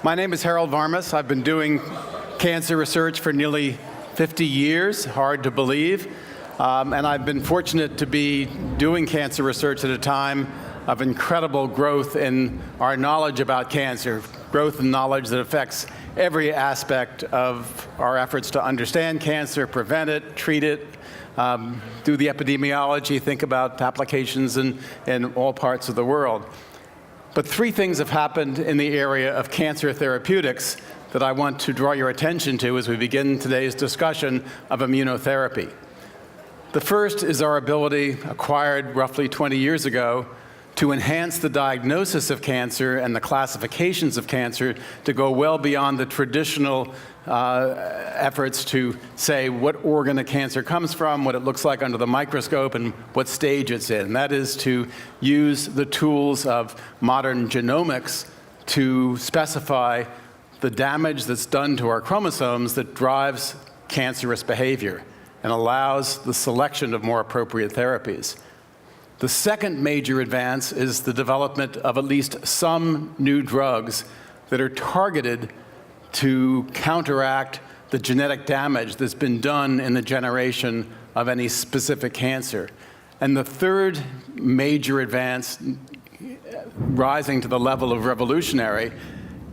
My name is Harold Varmus. I've been doing cancer research for nearly 50 years, hard to believe. And I've been fortunate to be doing cancer research at a time of incredible growth in our knowledge about cancer, growth in knowledge that affects every aspect of our efforts to understand cancer, prevent it, treat it, do the epidemiology, think about applications in all parts of the world. But three things have happened in the area of cancer therapeutics that I want to draw your attention to as we begin today's discussion of immunotherapy. The first is our ability, acquired roughly 20 years ago, to enhance the diagnosis of cancer and the classifications of cancer to go well beyond the traditional efforts to say what organ a cancer comes from, what it looks like under the microscope, and what stage it's in. That is to use the tools of modern genomics to specify the damage that's done to our chromosomes that drives cancerous behavior and allows the selection of more appropriate therapies. The second major advance is the development of at least some new drugs that are targeted to counteract the genetic damage that's been done in the generation of any specific cancer. And the third major advance, rising to the level of revolutionary,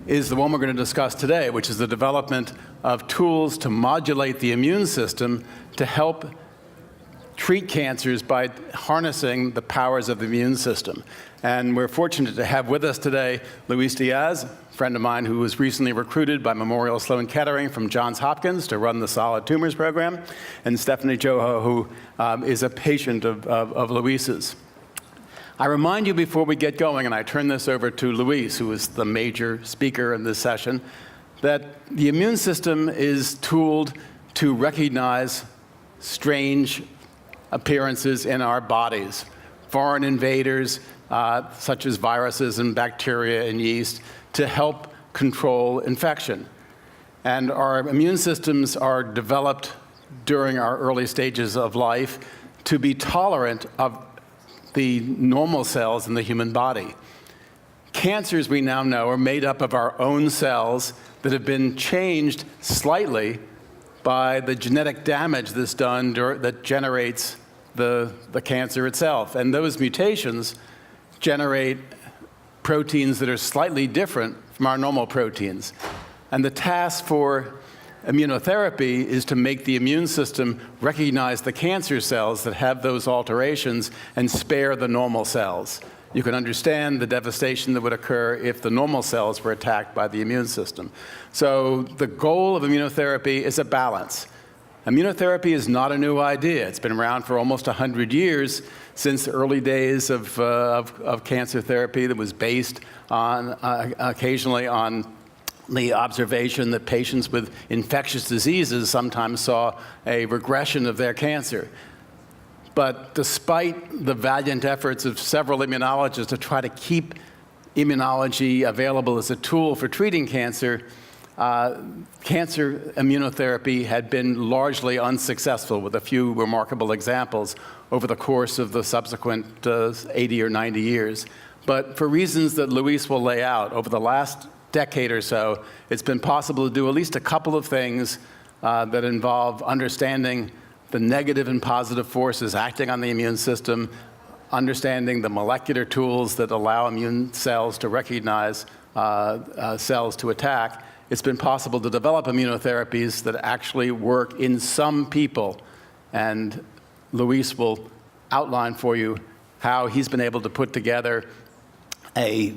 is the one we're going to discuss today, which is the development of tools to modulate the immune system to help treat cancers by harnessing the powers of the immune system. And we're fortunate to have with us today Luis Diaz, a friend of mine who was recently recruited by Memorial Sloan Kettering from Johns Hopkins to run the solid tumors program, and Stephanie Joho, who is a patient of Luis's. I remind you before we get going, and I turn this over to Luis, who is the major speaker in this session, that the immune system is tooled to recognize strange appearances in our bodies, foreign invaders such as viruses and bacteria and yeast, to help control infection. And our immune systems are developed during our early stages of life to be tolerant of the normal cells in the human body. Cancers, we now know, are made up of our own cells that have been changed slightly by the genetic damage that's done that generates the cancer itself. And those mutations generate proteins that are slightly different from our normal proteins. And the task for immunotherapy is to make the immune system recognize the cancer cells that have those alterations and spare the normal cells. You can understand the devastation that would occur if the normal cells were attacked by the immune system. So the goal of immunotherapy is a balance. Immunotherapy is not a new idea. It's been around for almost 100 years, since the early days of cancer therapy that was based on occasionally on the observation that patients with infectious diseases sometimes saw a regression of their cancer. But despite the valiant efforts of several immunologists to try to keep immunology available as a tool for treating cancer, cancer immunotherapy had been largely unsuccessful, with a few remarkable examples over the course of the subsequent 80 or 90 years. But for reasons that Luis will lay out, over the last decade or so, it's been possible to do at least a couple of things that involve understanding the negative and positive forces acting on the immune system, understanding the molecular tools that allow immune cells to recognize cells to attack. It's been possible to develop immunotherapies that actually work in some people. And Luis will outline for you how he's been able to put together a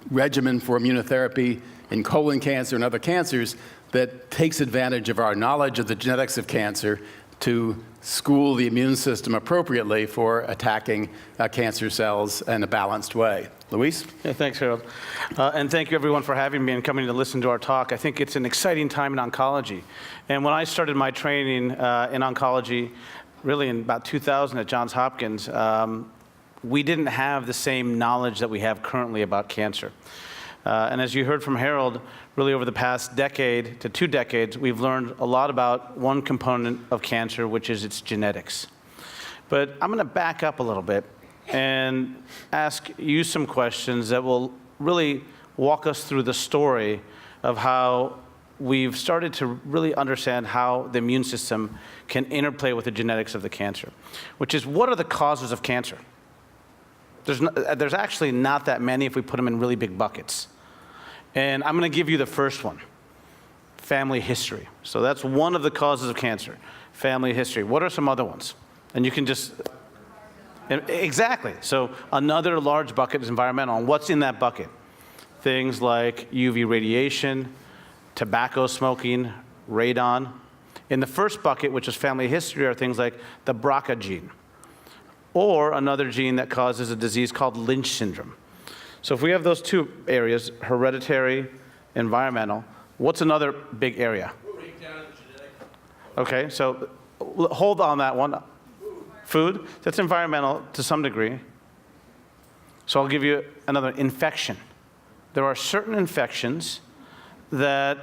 regimen for immunotherapy in colon cancer and other cancers that takes advantage of our knowledge of the genetics of cancer to school the immune system appropriately for attacking cancer cells in a balanced way. Luis? Yeah, thanks, Harold. And thank you, everyone, for having me and coming to listen to our talk. I think it's an exciting time in oncology. And when I started my training in oncology, really in about 2000 at Johns Hopkins, we didn't have the same knowledge that we have currently about cancer. And as you heard from Harold, really over the past decade to 2 decades, we've learned a lot about one component of cancer, which is its genetics. But I'm going to back up a little bit and ask you some questions that will really walk us through the story of how we've started to really understand how the immune system can interplay with the genetics of the cancer, which is, what are the causes of cancer? There's actually not that many if we put them in really big buckets. And I'm going to give you the first one, family history. So that's one of the causes of cancer, family history. What are some other ones? And you can just, exactly. So another large bucket is environmental. And what's in that bucket? Things like UV radiation, tobacco smoking, radon. In the first bucket, which is family history, are things like the BRCA gene, or another gene that causes a disease called Lynch syndrome. So if we have those two areas, hereditary, environmental, what's another big area? Okay, so hold on that one. Food, that's environmental to some degree. So I'll give you another, infection. There are certain infections that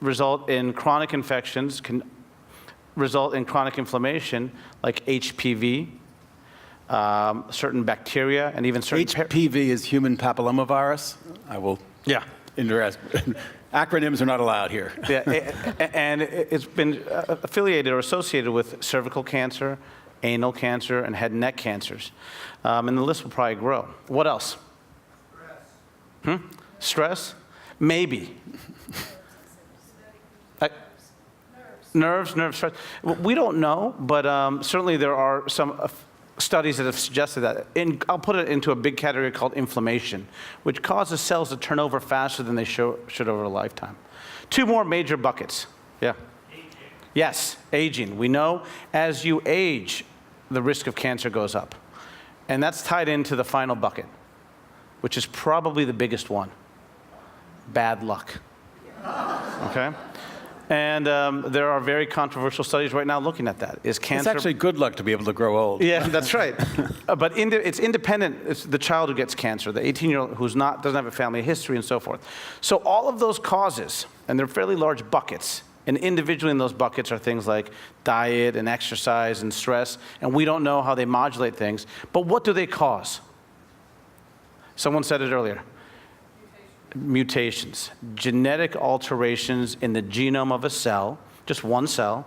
result in chronic infections, can result in chronic inflammation, like HPV, certain bacteria, and even certain... HPV is human papillomavirus. I will interest. Acronyms are not allowed here. Yeah, and it's been affiliated or associated with cervical cancer, anal cancer, and head and neck cancers. And the list will probably grow. What else? Stress. Stress? Maybe. Nerves, stress. We don't know, but certainly there are some studies that have suggested that. I'll put it into a big category called inflammation, which causes cells to turn over faster than they should over a lifetime. Two more major buckets. Yeah. Aging. Yes, aging. We know as you age, the risk of cancer goes up. And that's tied into the final bucket, which is probably the biggest one. Bad luck. Okay? And there are very controversial studies right now looking at that. Is cancer... It's actually good luck to be able to grow old. Yeah, that's right. But it's independent. It's the child who gets cancer, the 18-year-old who's doesn't have a family history and so forth. So all of those causes, and they're fairly large buckets, and individually in those buckets are things like diet and exercise and stress, and we don't know how they modulate things. But what do they cause? Someone said it earlier. Mutations, genetic alterations in the genome of a cell, just one cell,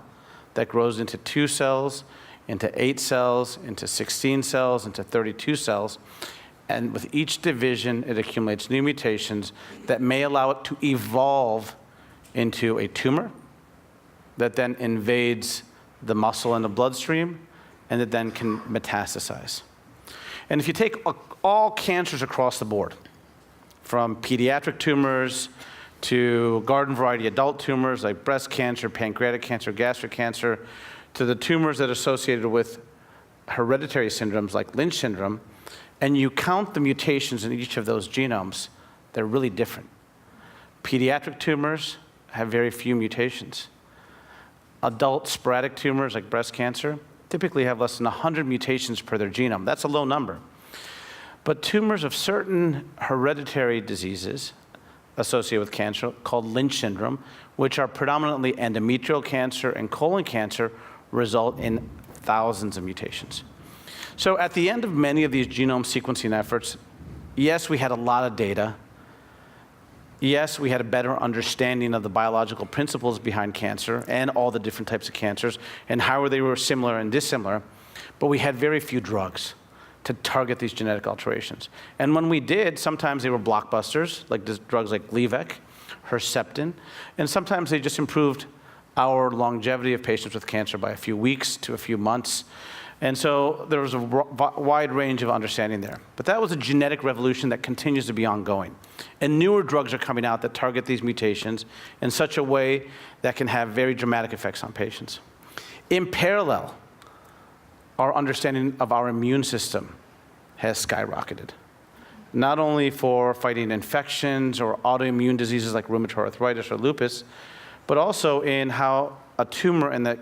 that grows into 2 cells, into 8 cells, into 16 cells, into 32 cells. And with each division, it accumulates new mutations that may allow it to evolve into a tumor that then invades the muscle and the bloodstream, and that then can metastasize. And if you take all cancers across the board, from pediatric tumors to garden variety adult tumors like breast cancer, pancreatic cancer, gastric cancer, to the tumors that are associated with hereditary syndromes like Lynch syndrome, and you count the mutations in each of those genomes, they're really different. Pediatric tumors have very few mutations. Adult sporadic tumors like breast cancer typically have less than 100 mutations per their genome. That's a low number. But tumors of certain hereditary diseases associated with cancer, called Lynch syndrome, which are predominantly endometrial cancer and colon cancer, result in thousands of mutations. So at the end of many of these genome sequencing efforts, yes, we had a lot of data. Yes, we had a better understanding of the biological principles behind cancer and all the different types of cancers and how they were similar and dissimilar, but we had very few drugs to target these genetic alterations. And when we did, sometimes they were blockbusters, like drugs like Gleevec, Herceptin, and sometimes they just improved our longevity of patients with cancer by a few weeks to a few months. And so there was a wide range of understanding there. But that was a genetic revolution that continues to be ongoing. And newer drugs are coming out that target these mutations in such a way that can have very dramatic effects on patients. In parallel, our understanding of our immune system has skyrocketed. Not only for fighting infections or autoimmune diseases like rheumatoid arthritis or lupus, but also in how a tumor and the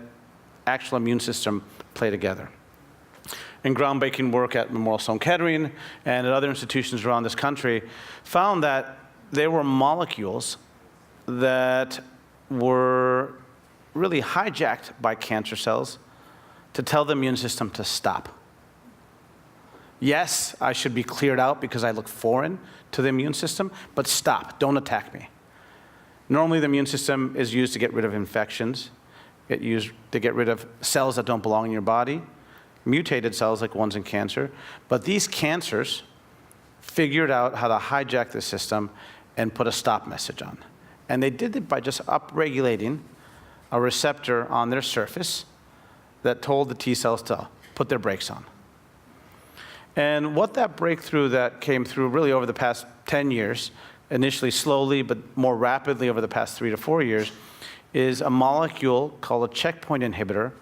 actual immune system play together. In groundbreaking work at Memorial Sloan Kettering and at other institutions around this country, found that there were molecules that were really hijacked by cancer cells to tell the immune system to stop. Yes, I should be cleared out because I look foreign to the immune system, but stop, don't attack me. Normally, the immune system is used to get rid of infections, used to get rid of cells that don't belong in your body, mutated cells like ones in cancer. But these cancers figured out how to hijack the system and put a stop message on. And they did it by just upregulating a receptor on their surface that told the T cells to put their brakes on. And what that breakthrough that came through really over the past 10 years, initially slowly but more rapidly over the past 3 to 4 years, is a molecule called a checkpoint inhibitor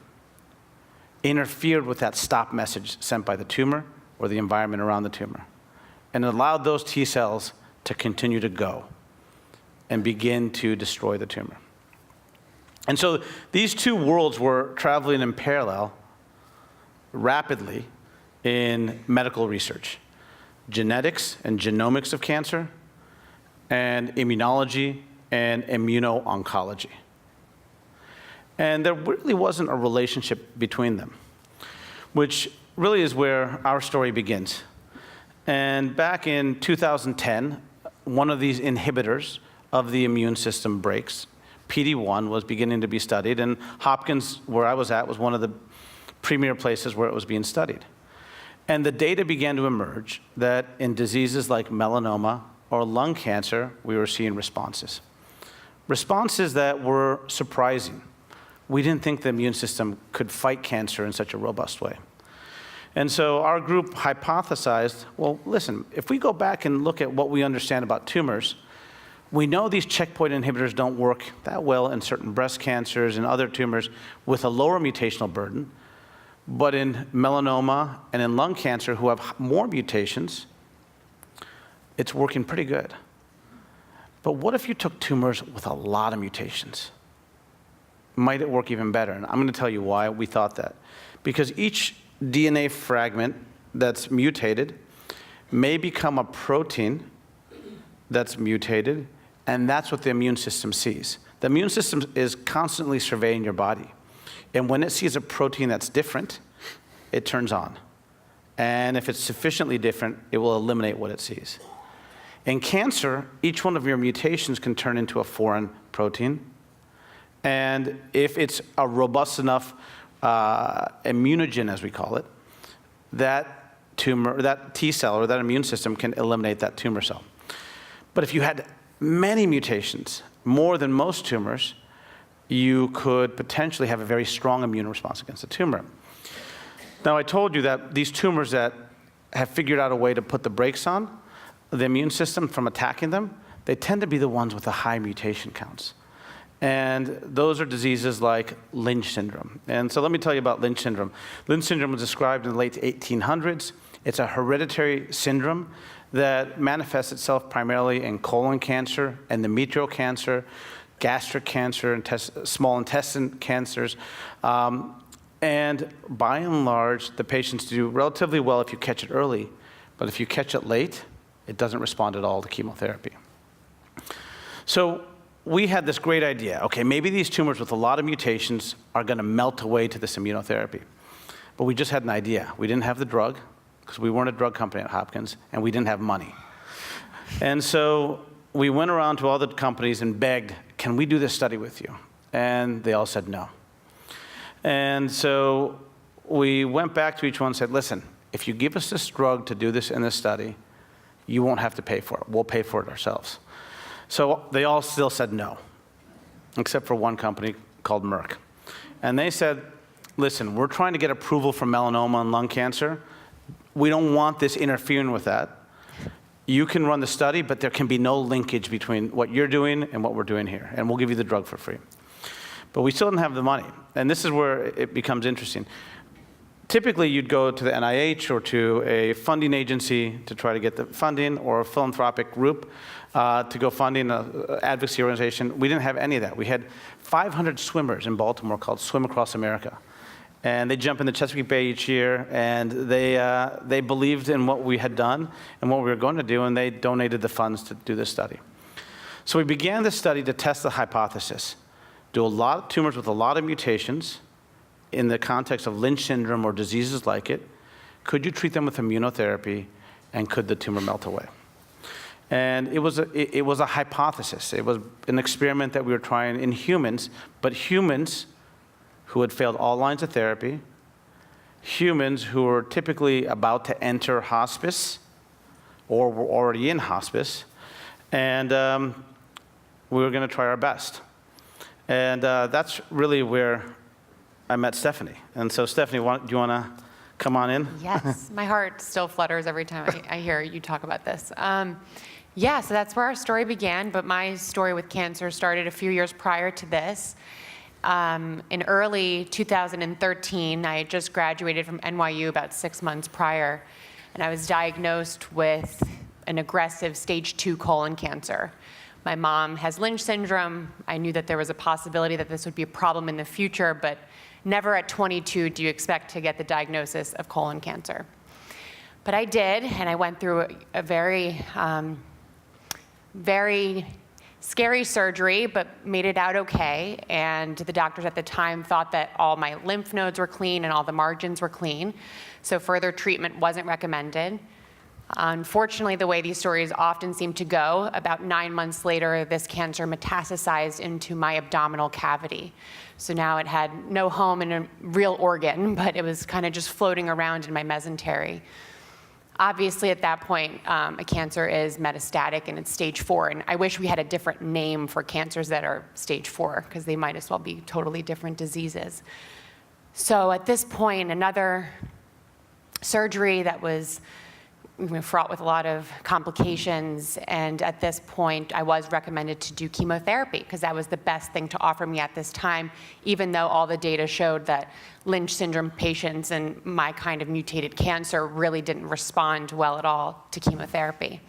interfered with that stop message sent by the tumor or the environment around the tumor. And it allowed those T cells to continue to go and begin to destroy the tumor. And so these two worlds were traveling in parallel rapidly in medical research: genetics and genomics of cancer, and immunology and immuno-oncology. And there really wasn't a relationship between them, which really is where our story begins. And back in 2010, one of these inhibitors of the immune system breaks, PD-1, was beginning to be studied, and Hopkins, where I was at, was one of the premier places where it was being studied. And the data began to emerge that in diseases like melanoma or lung cancer, we were seeing responses. Responses that were surprising. We didn't think the immune system could fight cancer in such a robust way. And so our group hypothesized, well, listen, if we go back and look at what we understand about tumors, we know these checkpoint inhibitors don't work that well in certain breast cancers and other tumors with a lower mutational burden. But in melanoma and in lung cancer, who have more mutations, it's working pretty good. But what if you took tumors with a lot of mutations? Might it work even better? And I'm going to tell you why we thought that. Because each DNA fragment that's mutated may become a protein that's mutated, and that's what the immune system sees. The immune system is constantly surveying your body. And when it sees a protein that's different, it turns on. And if it's sufficiently different, it will eliminate what it sees. In cancer, each one of your mutations can turn into a foreign protein. And if it's a robust enough immunogen, as we call it, that tumor, that T cell or that immune system can eliminate that tumor cell. But if you had many mutations, more than most tumors, you could potentially have a very strong immune response against the tumor. Now, I told you that these tumors that have figured out a way to put the brakes on the immune system from attacking them, they tend to be the ones with the high mutation counts. And those are diseases like Lynch syndrome. And so let me tell you about Lynch syndrome. Lynch syndrome was described in the late 1800s. It's a hereditary syndrome that manifests itself primarily in colon cancer, endometrial cancer, gastric cancer, small intestine cancers. And by and large, the patients do relatively well if you catch it early. But if you catch it late, it doesn't respond at all to chemotherapy. So we had this great idea. Okay, maybe these tumors with a lot of mutations are going to melt away to this immunotherapy. But we just had an idea. We didn't have the drug, because we weren't a drug company at Hopkins, and we didn't have money. And so we went around to all the companies and begged, can we do this study with you? And they all said no. And so we went back to each one and said, listen, if you give us this drug to do this in this study, you won't have to pay for it. We'll pay for it ourselves. So they all still said no, except for one company called Merck. And they said, listen, we're trying to get approval for melanoma and lung cancer. We don't want this interfering with that. You can run the study, but there can be no linkage between what you're doing and what we're doing here, and we'll give you the drug for free. But we still didn't have the money, and this is where it becomes interesting. Typically, you'd go to the NIH or to a funding agency to try to get the funding, or a philanthropic group to go funding an advocacy organization. We didn't have any of that. We had 500 swimmers in Baltimore called Swim Across America. And they jump in the Chesapeake Bay each year, and they believed in what we had done and what we were going to do, and they donated the funds to do this study. So we began this study to test the hypothesis. Do a lot of tumors with a lot of mutations in the context of Lynch syndrome or diseases like it, Could you treat them with immunotherapy, and could the tumor melt away? And it was a hypothesis. It was an experiment that we were trying in humans, but humans who had failed all lines of therapy, humans who were typically about to enter hospice or were already in hospice, and we were going to try our best. And that's really where I met Stephanie. And so, Stephanie, do you want to come on in? Yes, my heart still flutters every time I hear you talk about this. Yeah, so that's where our story began, but my story with cancer started a few years prior to this. In early 2013, I had just graduated from NYU about 6 months prior, and I was diagnosed with an aggressive stage 2 colon cancer. My mom has Lynch syndrome. I knew that there was a possibility that this would be a problem in the future, but never at 22 do you expect to get the diagnosis of colon cancer. But I did, and I went through a very scary surgery, but made it out okay. And the doctors at the time thought that all my lymph nodes were clean and all the margins were clean. So further treatment wasn't recommended. Unfortunately, the way these stories often seem to go, about 9 months later, this cancer metastasized into my abdominal cavity. So now it had no home in a real organ, but it was kind of just floating around in my mesentery. Obviously, at that point, a cancer is metastatic and it's stage 4. And I wish we had a different name for cancers that are stage 4, because they might as well be totally different diseases. So at this point, another surgery that was fraught with a lot of complications. And at this point, I was recommended to do chemotherapy, because that was the best thing to offer me at this time, even though all the data showed that Lynch syndrome patients and my kind of mutated cancer really didn't respond well at all to chemotherapy.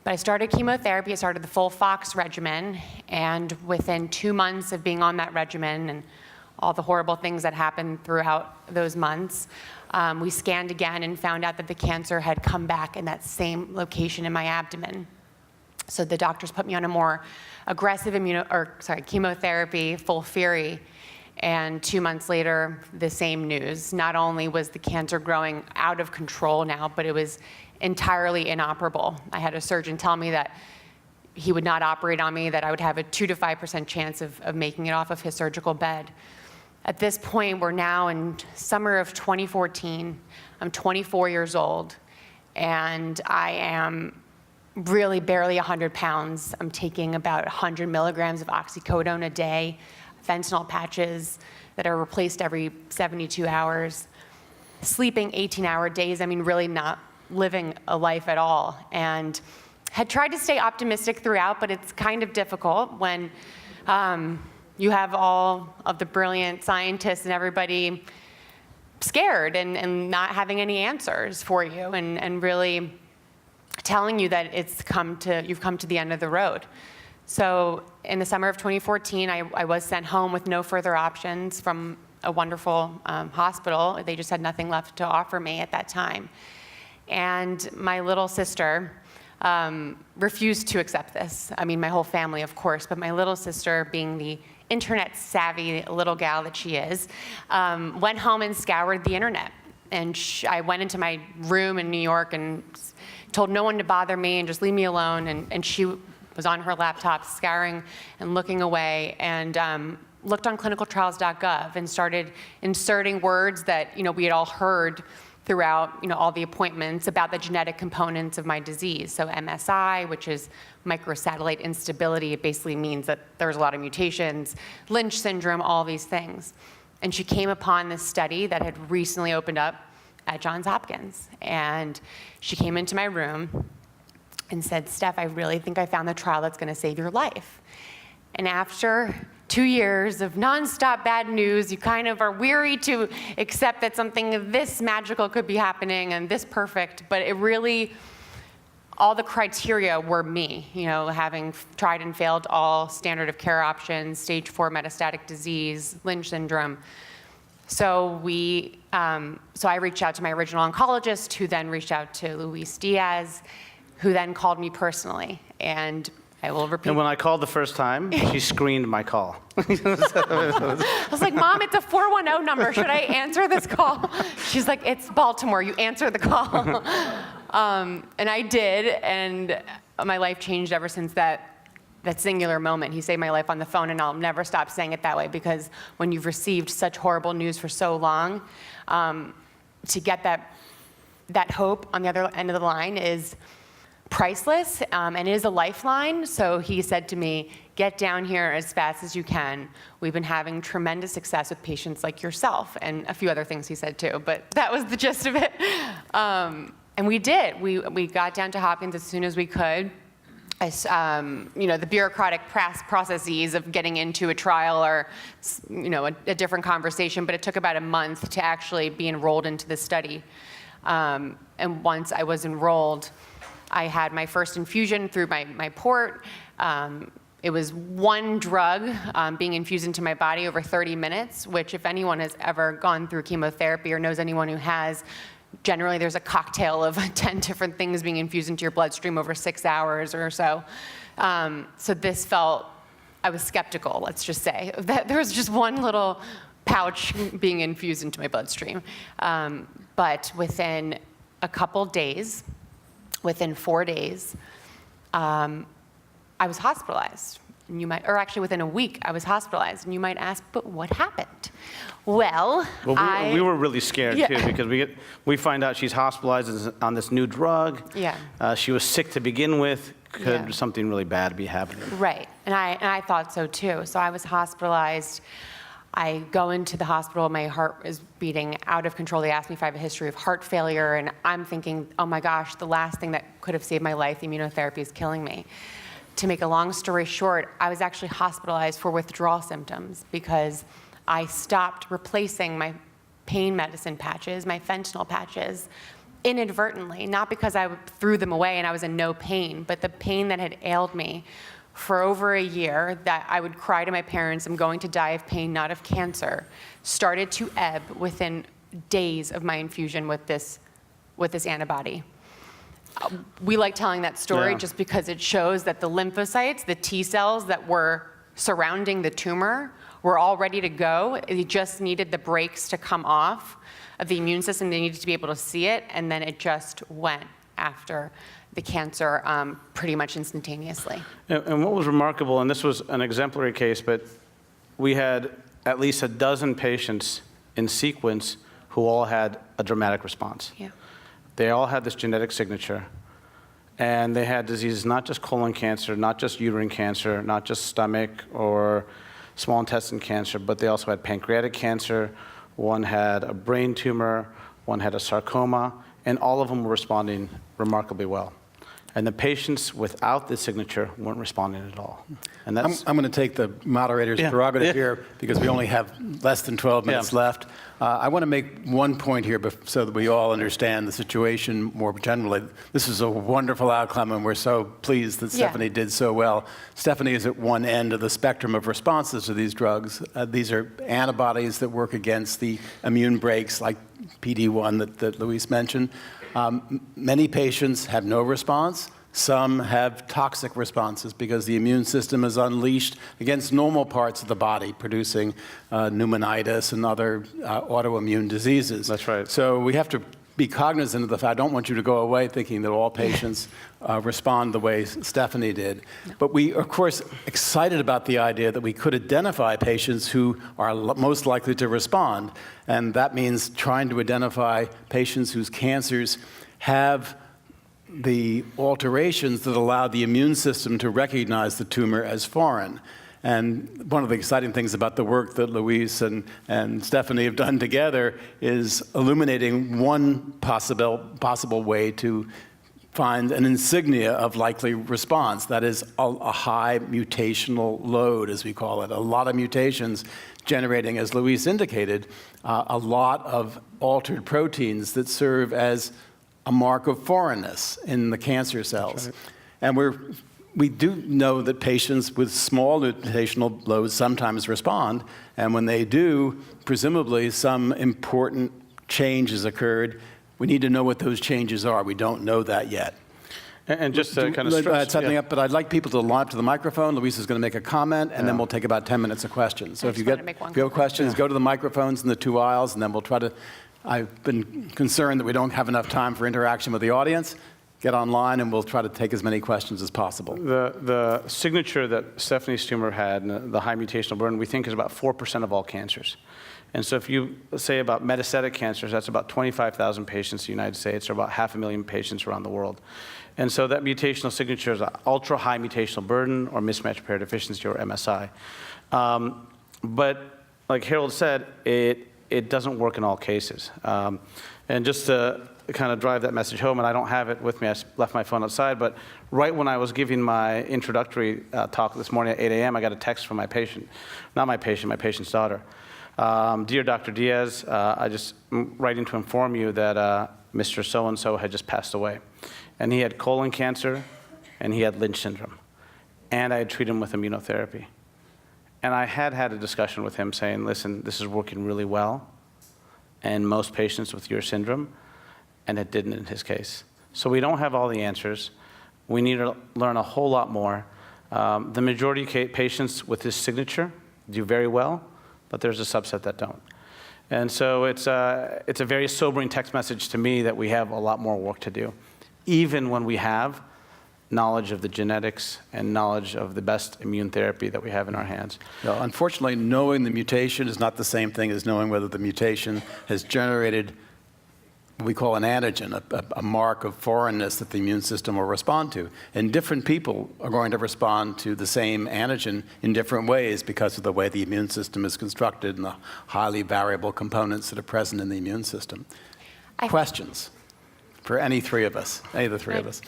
But I started chemotherapy. I started the FOLFOX regimen, and within 2 months of being on that regimen and all the horrible things that happened throughout those months, we scanned again and found out that the cancer had come back in that same location in my abdomen. So the doctors put me on a more aggressive chemotherapy, FOLFIRI, and 2 months later, the same news. Not only was the cancer growing out of control now, but it was entirely inoperable. I had a surgeon tell me that he would not operate on me, that I would have a 2 to 5% chance of making it off of his surgical bed. At this point, we're now in summer of 2014. I'm 24 years old, and I am really barely 100 pounds. I'm taking about 100 milligrams of oxycodone a day, fentanyl patches that are replaced every 72 hours, sleeping 18-hour days. I mean, really not living a life at all. And had tried to stay optimistic throughout, but it's kind of difficult when you have all of the brilliant scientists and everybody scared and not having any answers for you, and really telling you that you've come to the end of the road. So in the summer of 2014, I was sent home with no further options from a wonderful hospital. They just had nothing left to offer me at that time. And my little sister refused to accept this. I mean, my whole family, of course, but my little sister, being the internet-savvy little gal that she is, went home and scoured the internet. And I went into my room in New York and told no one to bother me and just leave me alone. And she was on her laptop scouring and looking away, and looked on clinicaltrials.gov and started inserting words that we had all heard throughout all the appointments about the genetic components of my disease. So MSI, which is microsatellite instability, it basically means that there's a lot of mutations, Lynch syndrome, all these things. And she came upon this study that had recently opened up at Johns Hopkins. And she came into my room and said, "Steph, I really think I found the trial that's gonna save your life." And after 2 years of nonstop bad news, you kind of are weary to accept that something this magical could be happening and this perfect, but it really, all the criteria were me, having tried and failed all standard of care options, stage 4 metastatic disease, Lynch syndrome. So I reached out to my original oncologist, who then reached out to Luis Diaz, who then called me personally. And I will repeat. And when I called the first time, she screened my call. I was like, Mom, it's a 410 number. Should I answer this call? She's like, it's Baltimore. You answer the call. And I did, and my life changed ever since that singular moment. He saved my life on the phone, and I'll never stop saying it that way, because when you've received such horrible news for so long, to get that hope on the other end of the line is priceless, and it is a lifeline. So he said to me, get down here as fast as you can. We've been having tremendous success with patients like yourself, and a few other things he said too, but that was the gist of it. And we did. We got down to Hopkins as soon as we could. The bureaucratic processes of getting into a trial are, a different conversation, but it took about a month to actually be enrolled into the study. And once I was enrolled, I had my first infusion through my port. It was one drug being infused into my body over 30 minutes, which if anyone has ever gone through chemotherapy or knows anyone who has, generally there's a cocktail of 10 different things being infused into your bloodstream over 6 hours or so. So this felt, I was skeptical, let's just say, that there was just one little pouch being infused into my bloodstream. But within a couple days, within 4 days, I was hospitalized. And actually within a week, I was hospitalized. And you might ask, but what happened? Well, we were really scared Yeah. too, because we find out she's hospitalized on this new drug. Yeah. She was sick to begin with. Could Yeah. something really bad be happening? Right, and I thought so too. So I was hospitalized. I go into the hospital, my heart is beating out of control. They asked me if I have a history of heart failure, and I'm thinking, oh my gosh, the last thing that could have saved my life, the immunotherapy, is killing me. To make a long story short, I was actually hospitalized for withdrawal symptoms because I stopped replacing my pain medicine patches, my fentanyl patches, inadvertently, not because I threw them away and I was in no pain, but the pain that had ailed me for over a year, that I would cry to my parents, I'm going to die of pain, not of cancer, started to ebb within days of my infusion with this antibody. We like telling that story Yeah. just because it shows that the lymphocytes, the T cells that were surrounding the tumor, were all ready to go. It just needed the brakes to come off of the immune system. They needed to be able to see it, and then it just went after the cancer pretty much instantaneously. And what was remarkable, and this was an exemplary case, but we had at least a dozen patients in sequence who all had a dramatic response. Yeah. They all had this genetic signature, and they had diseases, not just colon cancer, not just uterine cancer, not just stomach or small intestine cancer, but they also had pancreatic cancer. One had a brain tumor, one had a sarcoma, and all of them were responding remarkably well. And the patients without this signature weren't responding at all. And I'm that's going to take the moderator's Yeah. prerogative Yeah. here because we only have less than 12 minutes Yeah. left. I want to make one point here so that we all understand the situation more generally. This is a wonderful outcome, and we're so pleased that Yeah. Stephanie did so well. Stephanie is at one end of the spectrum of responses to these drugs. These are antibodies that work against the immune brakes, like PD-1 that Luis mentioned. Many patients have no response. Some have toxic responses because the immune system is unleashed against normal parts of the body, producing pneumonitis and other autoimmune diseases. That's right. So we have to be cognizant of the fact. I don't want you to go away thinking that all patients respond the way Stephanie did. But we, of course, excited about the idea that we could identify patients who are most likely to respond. And that means trying to identify patients whose cancers have the alterations that allow the immune system to recognize the tumor as foreign. And one of the exciting things about the work that Luis and Stephanie have done together is illuminating one possible way to find an insignia of likely response. That is a high mutational load, as we call it. A lot of mutations generating, as Luis indicated, a lot of altered proteins that serve as a mark of foreignness in the cancer cells. And we do know that patients with small mutational loads sometimes respond, and when they do, presumably some important change has occurred. We need to know what those changes are. We don't know that yet. And just to kind of Add stretch, something yeah. up, but I'd like people to line up to the microphone. Luis is going to make a comment, and then Yeah. we'll take about 10 minutes of questions. So I if you just wanted to make one if you have comment. questions, go to the microphones in the 2 aisles, and then we'll try to. I've been concerned that we don't have enough time for interaction with the audience. Get online, and we'll try to take as many questions as possible. The signature that Stephanie's tumor had, and the high mutational burden, we think is about 4% of all cancers. And so if you say about metastatic cancers, that's about 25,000 patients in the United States, or about 500,000 patients around the world. And so that mutational signature is an ultra-high mutational burden, or mismatch repair deficiency, or MSI. But like Harold said, it doesn't work in all cases. And just to kind of drive that message home, and I don't have it with me, I left my phone outside, but right when I was giving my introductory talk this morning at 8 a.m., I got a text from my patient, not my patient, my patient's daughter. Dear Dr. Diaz, I just writing to inform you that Mr. So-and-so had just passed away. And he had colon cancer, and he had Lynch syndrome. And I had treated him with immunotherapy. And I had a discussion with him saying, listen, this is working really well in most patients with your syndrome, and it didn't in his case. So we don't have all the answers. We need to learn a whole lot more. The majority of patients with this signature do very well, but there's a subset that don't. And so it's a very sobering text message to me that we have a lot more work to do, even when we have knowledge of the genetics and knowledge of the best immune therapy that we have in our hands. Now, unfortunately, knowing the mutation is not the same thing as knowing whether the mutation has generated what we call an antigen, a mark of foreignness that the immune system will respond to. And different people are going to respond to the same antigen in different ways because of the way the immune system is constructed and the highly variable components that are present in the immune system. Questions for any three of us, any of the three of us?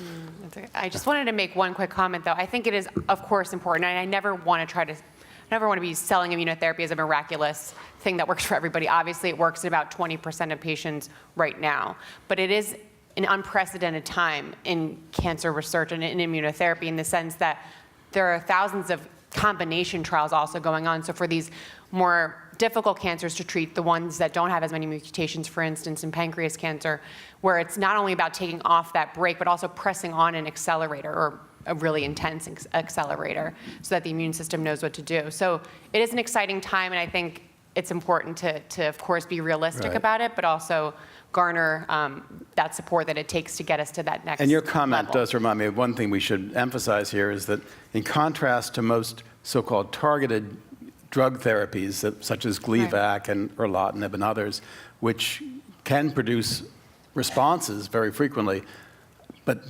I just wanted to make one quick comment, though. I think it is, of course, important, and I never want to be selling immunotherapy as a miraculous thing that works for everybody. Obviously, it works in about 20% of patients right now. But it is an unprecedented time in cancer research and in immunotherapy in the sense that there are thousands of combination trials also going on. So for these more difficult cancers to treat, the ones that don't have as many mutations, for instance, in pancreas cancer, where it's not only about taking off that brake, but also pressing on an accelerator, or a really intense accelerator, so that the immune system knows what to do. So it is an exciting time, and I think it's important to of course, be realistic about it, but also garner that support that it takes to get us to that next And your comment level. does remind me of one thing we should emphasize here is that in contrast to most so-called targeted drug therapies, such as Gleevec and erlotinib and others, which can produce responses very frequently, but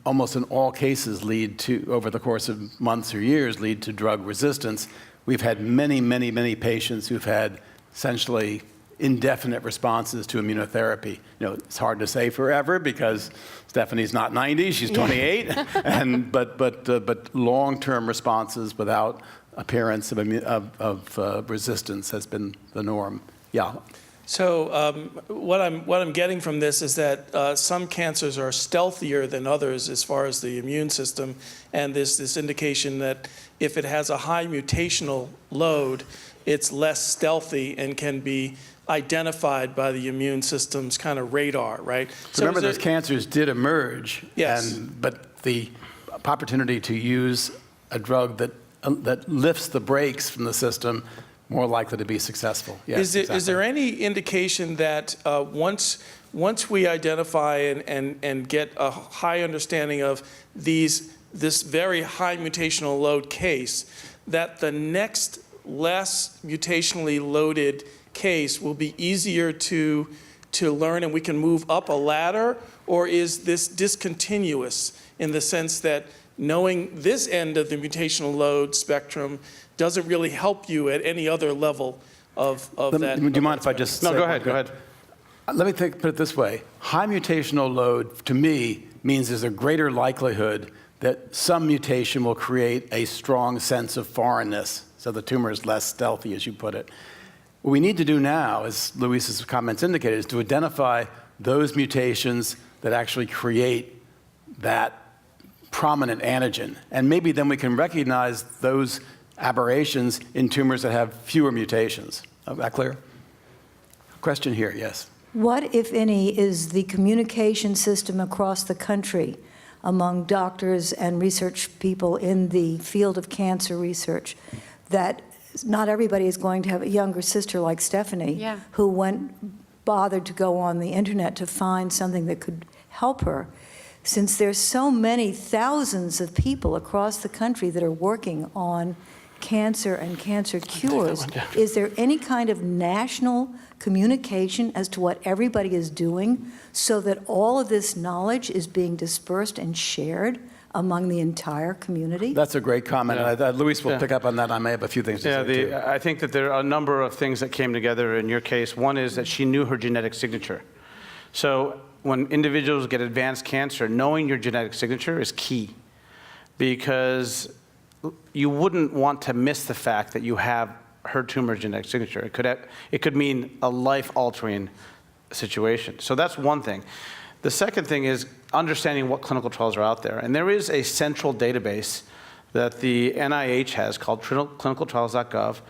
almost in all cases lead to, over the course of months or years, lead to drug resistance. We've had many, many, many patients who've had essentially indefinite responses to immunotherapy. You know, it's hard to say forever because Stephanie's not 90, she's 28, but long-term responses without appearance of resistance has been the norm. Yeah. So what I'm getting from this is that some cancers are stealthier than others as far as the immune system, and there's this indication that if it has a high mutational load, it's less stealthy and can be identified by the immune system's kind of radar, right? Remember, those cancers did emerge, Yes. but the opportunity to use a drug that lifts the brakes from the system, more likely to be successful. Yes, Is there any indication that once we identify and get a high understanding of this very high mutational load case, that the next less mutationally loaded case will be easier to learn and we can move up a ladder? Or is this discontinuous in the sense that knowing this end of the mutational load spectrum doesn't really help you at any other level of that? Do you mind if I just No, say go one ahead, go thing? ahead. Let me put it this way. High mutational load, to me, means there's a greater likelihood that some mutation will create a strong sense of foreignness, so the tumor is less stealthy, as you put it. What we need to do now, as Luis's comments indicated, is to identify those mutations that actually create that prominent antigen. And maybe then we can recognize those aberrations in tumors that have fewer mutations. Is that clear? Question here, yes. What, if any, is the communication system across the country among doctors and research people in the field of cancer research that not everybody is going to have a younger sister like Stephanie, Yeah. who bothered to go on the internet to find something that could help her. Since there's so many thousands of people across the country that are working on cancer and cancer cures, is there any kind of national communication as to what everybody is doing so that all of this knowledge is being dispersed and shared among the entire community? That's a great comment. Yeah. Luis will Yeah. pick up on that. I may have a few things to Yeah, say, too. I think that there are a number of things that came together in your case. One is that she knew her genetic signature. So when individuals get advanced cancer, knowing your genetic signature is key, because you wouldn't want to miss the fact that you have her tumor genetic signature. It could mean a life-altering situation. So that's one thing. The second thing is understanding what clinical trials are out there. And there is a central database that the NIH has called clinicaltrials.gov.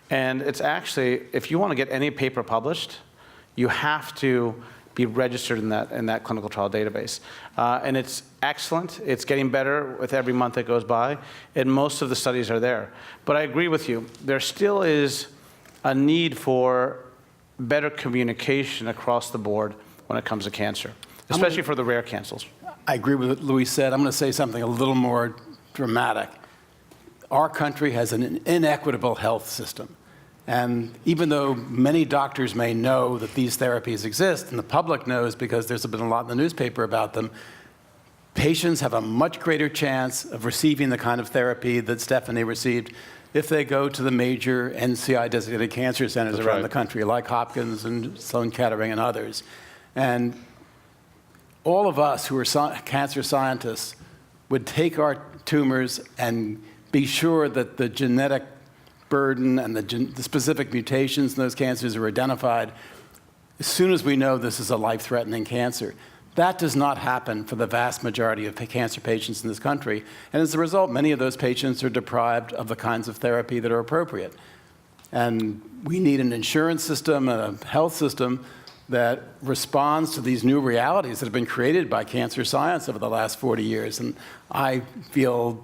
And it's actually, if you want to get any paper published, you have to be registered in that clinical trial database. And it's excellent. It's getting better with every month that goes by, and most of the studies are there. But I agree with you. There still is a need for better communication across the board when it comes to cancer, especially for the rare cancers. I agree with what Luis said. I'm going to say something a little more dramatic. Our country has an inequitable health system. And even though many doctors may know that these therapies exist, and the public knows because there's been a lot in the newspaper about them, patients have a much greater chance of receiving the kind of therapy that Stephanie received if they go to the major NCI-designated cancer centers around the country, like Hopkins and Sloan Kettering and others. And all of us who are cancer scientists would take our tumors and be sure that the genetic burden and the specific mutations in those cancers are identified as soon as we know this is a life-threatening cancer. That does not happen for the vast majority of cancer patients in this country. And as a result, many of those patients are deprived of the kinds of therapy that are appropriate. And we need an insurance system and a health system that responds to these new realities that have been created by cancer science over the last 40 years. And I feel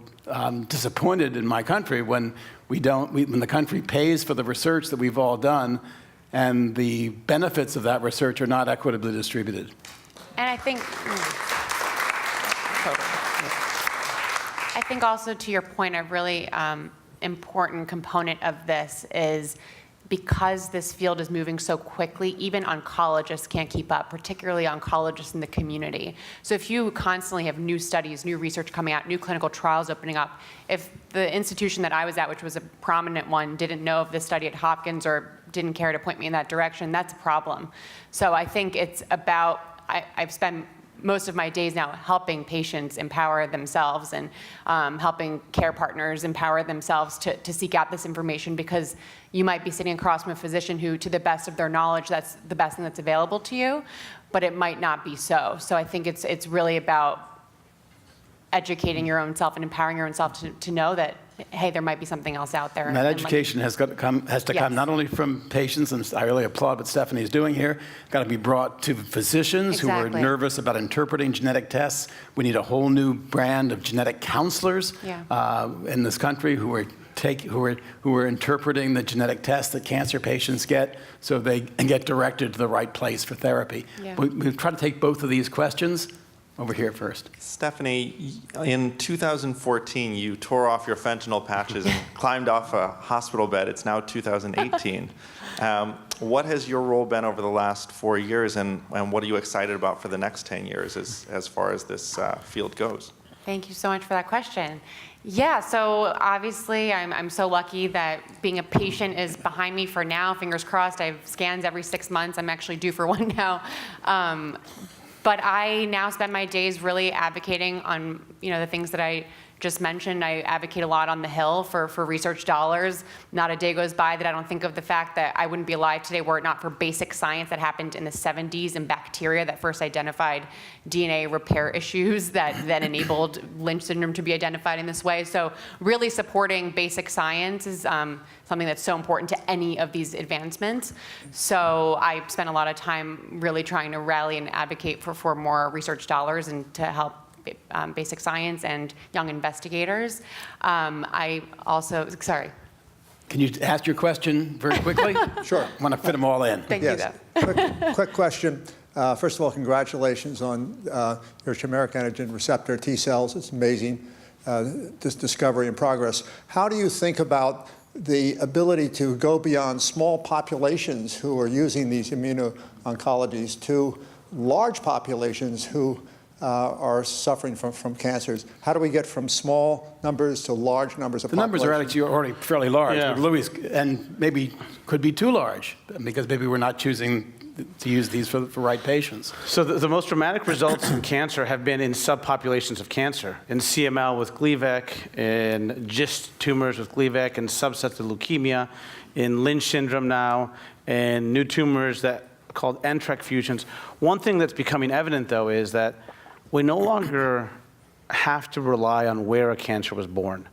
disappointed in my country when when the country pays for the research that we've all done and the benefits of that research are not equitably distributed. And I think also to your point, a really important component of this is because this field is moving so quickly, even oncologists can't keep up, particularly oncologists in the community. So if you constantly have new studies, new research coming out, new clinical trials opening up, if the institution that I was at, which was a prominent one, didn't know of this study at Hopkins or didn't care to point me in that direction, that's a problem. So I think it's about, I've spent most of my days now helping patients empower themselves and helping care partners empower themselves to seek out this information, because you might be sitting across from a physician who, to the best of their knowledge, that's the best thing that's available to you, but it might not be so. So I think it's really about educating your own self and empowering your own self to know that, hey, there might be something else out there. And that education has to come Yes. not only from patients, and I really applaud what Stephanie is doing here, got to be brought to physicians who are Exactly. nervous about interpreting genetic tests. We need a whole new brand of genetic counselors in this country who are interpreting the genetic tests that cancer patients get so they get directed to the right place for therapy. Yeah. We try to take both of these questions over here first. Stephanie, in 2014, you tore off your fentanyl patches and climbed off a hospital bed. It's now 2018. What has your role been over the last 4 years, and what are you excited about for the next 10 years as far as this field goes? Thank you so much for that question. Yeah, so obviously I'm so lucky that being a patient is behind me for now. Fingers crossed. I have scans every 6 months. I'm actually due for one now. But I now spend my days really advocating on, the things that I just mentioned. I advocate a lot on the Hill for research dollars. Not a day goes by that I don't think of the fact that I wouldn't be alive today were it not for basic science that happened in the 70s and bacteria that first identified DNA repair issues that then enabled Lynch syndrome to be identified in this way. So really supporting basic science is something that's so important to any of these advancements. So I spent a lot of time really trying to rally and advocate for more research dollars and to help basic science and young investigators. I also, sorry. Can you ask your question very quickly? Sure. I want to fit them all in. Thank you, Yes. though. Quick question. First of all, congratulations on your chimeric antigen receptor T cells. It's amazing, this discovery and progress. How do you think about the ability to go beyond small populations who are using these immuno-oncologies to large populations who are suffering from cancers? How do we get from small numbers to large numbers of The numbers are populations? actually already fairly large, Yeah. but Louis, and maybe could be too large, because maybe we're not choosing to use these for right patients. So the most dramatic results in cancer have been in subpopulations of cancer, in CML with Gleevec, in GIST tumors with Gleevec, in subsets of leukemia, in Lynch syndrome now, and new tumors that are called NTRK fusions. One thing that's becoming evident, though, is that we no longer have to rely on where a cancer was born.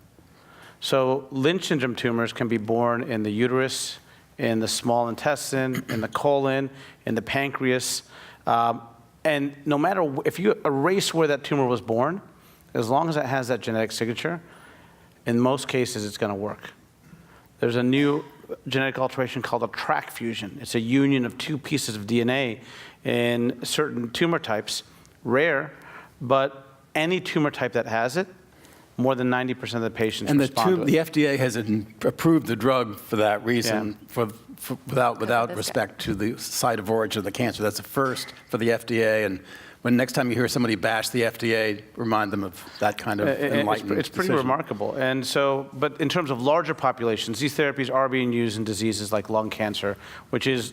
So Lynch syndrome tumors can be born in the uterus, in the small intestine, in the colon, in the pancreas. And no matter, if you erase where that tumor was born, as long as it has that genetic signature, in most cases it's going to work. There's a new genetic alteration called a TRK fusion. It's a union of two pieces of DNA in certain tumor types, rare, but any tumor type that has it, more than 90% of the patients And respond to it. the FDA has approved the drug for that reason, Yeah. without this guy. respect to the site of origin of the cancer. That's a first for the FDA. And when next time you hear somebody bash the FDA, remind them of that kind of enlightened It's pretty decision. remarkable. And so, but in terms of larger populations, these therapies are being used in diseases like lung cancer, which is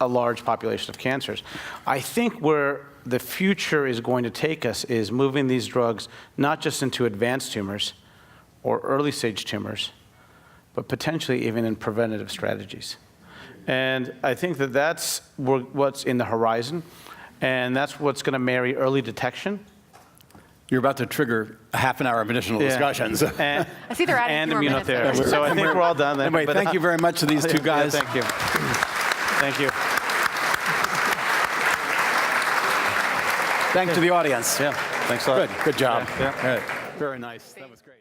a large population of cancers. I think where the future is going to take us is moving these drugs not just into advanced tumors or early stage tumors, but potentially even in preventative strategies. And I think that that's what's in the horizon, and that's what's going to marry early detection. You're about to trigger a half an hour of additional discussions. And, I see they're adding and 2 more minutes. immunotherapy. So I think we're all done then. Anyway, But, thank you very much to these two yeah, guys. thank you. Thank you. Thanks to the audience. Yeah, thanks a lot. Good job. Yeah. Good. Very nice. That was great.